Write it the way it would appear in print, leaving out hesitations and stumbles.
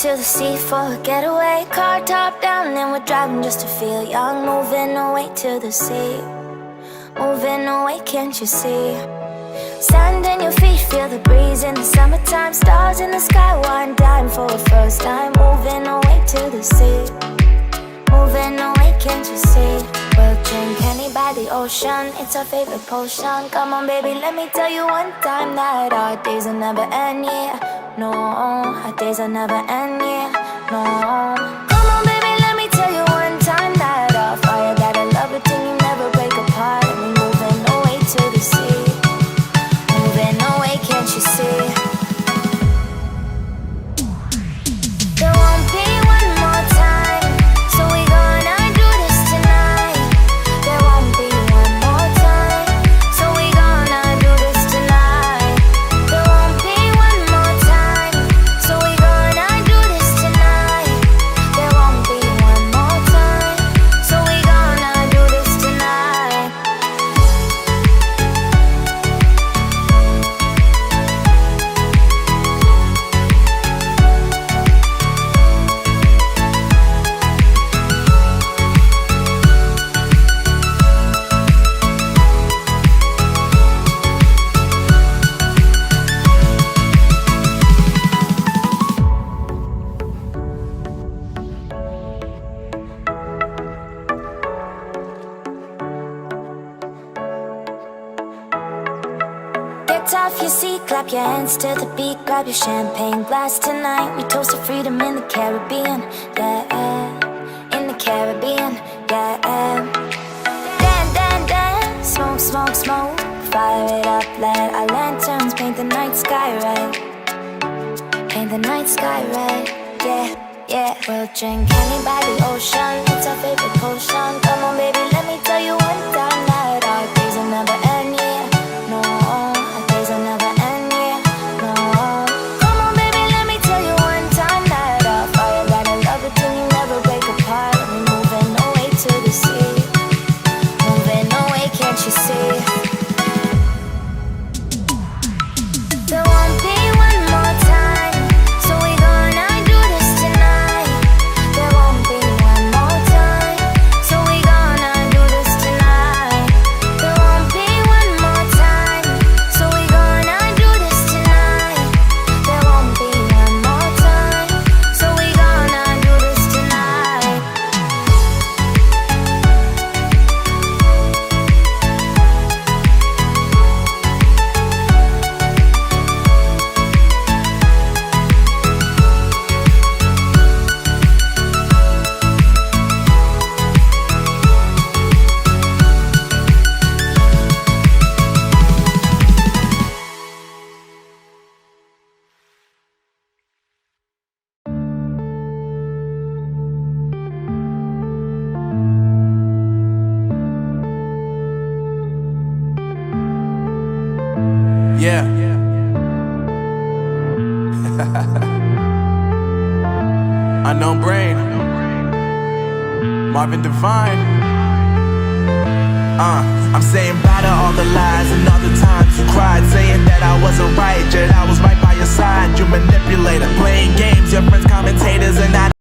To the sea for a getaway, car top down and we're driving just to feel young. Moving away to the sea, moving away, can't you see? Sand in your feet, feel the breeze in the summertime. Stars in the sky, one dime for a first time. Moving away to the sea, moving away, can't you see? We'll drink honey by the ocean, it's our favorite potion. Come on baby, let me tell you one time that our days will never end, yeah. No, our days will never end, yeah. No. Come on baby, let me tell you one time that our fire got a love it till you never break apart. And we moving away to the sea, moving away, can't you see? There won't be one more time, so we gonna do this tonight. There won't be one more time, so we gonna do this tonight. There won't be one more time, so we gonna do this tonight. There won't be one more time, so we gonna do this tonight. Get off your seat, clap your hands to the beat. Grab your champagne glass tonight. We toast to freedom in the Caribbean, yeah. In the Caribbean, yeah. Dance, dance, dance, smoke, smoke, smoke. Fire it up, let our lanterns paint the night sky red. Paint the night sky red, yeah, yeah. We'll drink honey by the ocean, it's our favorite potion. Come on baby, let me tell you one time that our days will never end, yeah. No, our days will never end, yeah. No. Come on baby, let me tell you one time that our fire got a love it till you never break apart. And we moving away to the sea, moving away, can't you see? There won't be one more time, so we gonna do this tonight. There won't be one more time, so we gonna do this tonight. There won't be one more time, so we gonna do this tonight. There won't be one more time, so we gonna do this tonight. Yeah. Unknown Brain, Marvin Divine. I'm saying bye to all the lies and all the times you cried, saying that I was